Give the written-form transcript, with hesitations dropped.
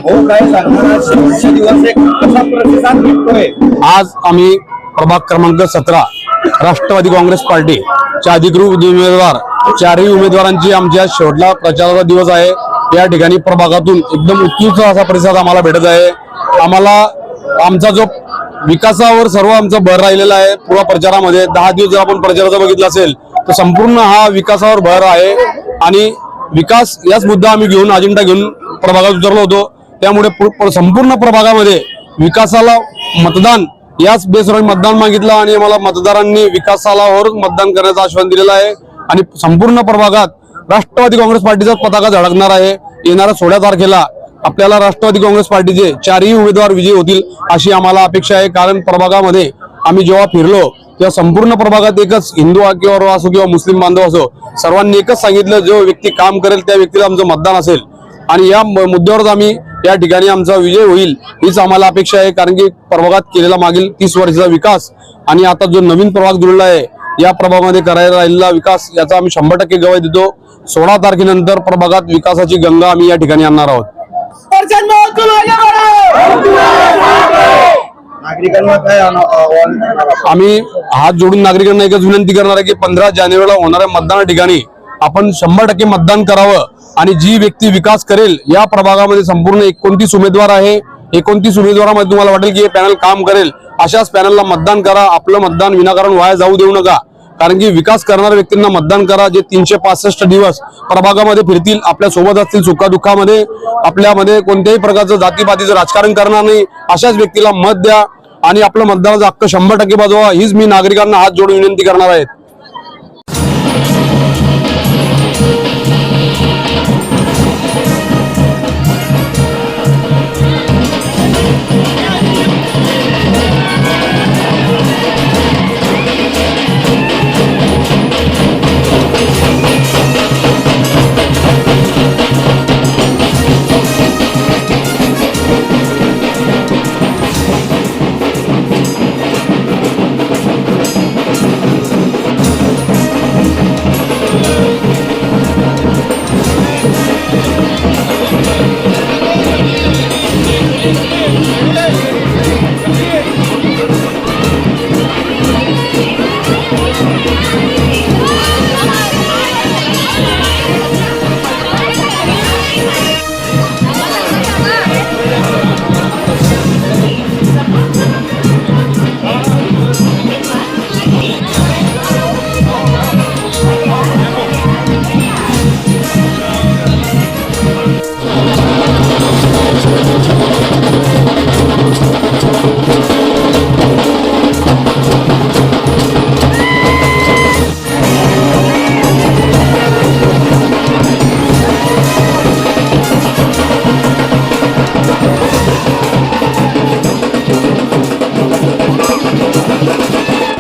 हो काय सांगणार शेवटचे दिवस एक कसा प्रतिसाद भेटतोय? आज आम्ही प्रभाग क्रमांक 17 राष्ट्रवादी काँग्रेस पार्टीचे अधिकृत उमेदवार चारही उमेदवारांची आमच्या शेवटला प्रचाराचा दिवस आहे। या ठिकाणी प्रभागातून एकदम उत्कृष्ट असा प्रतिसाद आम्हाला भेटत आहे। आम्हाला आमचा जो विकासावर सर्व आमचा भर राहिलेला आहे। पुरा प्रचारामध्ये 10 दिवस जर आपण प्रचाराचा बघितला असेल तर संपूर्ण हा विकासावर भर आहे आणि विकास याच मुद्दा आम्ही घेऊन अजेंडा घेऊन प्रभागात उतरलो होतो। त्यामुळे संपूर्ण प्रभागामध्ये विकासाला मतदान याच बेसवर मतदान मागितलं आणि आम्हाला मतदारांनी विकासाला मतदान करण्याचं आश्वासन दिलेलं आहे आणि संपूर्ण प्रभागात राष्ट्रवादी काँग्रेस पार्टीचा पताका झळकणार आहे। येणाऱ्या 16 तारखेला आपल्याला राष्ट्रवादी काँग्रेस पार्टीचे चारही उमेदवार विजयी होतील अशी आम्हाला अपेक्षा आहे। कारण प्रभागामध्ये आम्ही जेव्हा फिरलो तेव्हा संपूर्ण प्रभागात एकच हिंदू असो किंवा मुस्लिम बांधव असो सर्वांनी एकच सांगितलं, जो व्यक्ती काम करेल त्या व्यक्तीला आमचं मतदान असेल आणि या मुद्द्यावर आम्ही या ठिकाणी आमचा विजय होईल हीच आम्हाला अपेक्षा आहे। कारण की प्रभागात केलेला मागील 30 वर्षाचा विकास आणि आता जो नवीन प्रभाग जुळला आहे या प्रभागामध्ये करायला राहिलेला विकास याचा आम्ही 100% गवाही देतो। 16 तारखेनंतर प्रभागात विकासाची गंगा आम्ही या ठिकाणी आणणार आहोत। नागरिकांना काय आव्हान करणार? आम्ही हात जोडून नागरिकांना एकच विनंती करणार आहे की 15 जानेवारीला होणाऱ्या मतदाना ठिकाणी आपण 100% मतदान करावं आणि जी व्यक्ती विकास करेल या प्रभागामध्ये संपूर्ण 29 उमेदवार आहे। 29 उमेदवारांमध्ये तुम्हाला वाटेल की हे पॅनल काम करेल अशाच पॅनलला मतदान करा। आपलं मतदान विनाकारण वाया जाऊ देऊ नका। कारण की विकास करणाऱ्या व्यक्तींना मतदान करा, जे 365 दिवस प्रभागामध्ये फिरतील, आपल्या सोबत असतील सुखादुःखामध्ये, आपल्यामध्ये कोणत्याही प्रकारचं जातीपातीचं राजकारण करणार नाही अशाच व्यक्तीला मत द्या आणि आपलं मतदानाचा हक्क 100% बजावा हीच मी नागरिकांना हात जोडून विनंती करणार आहे।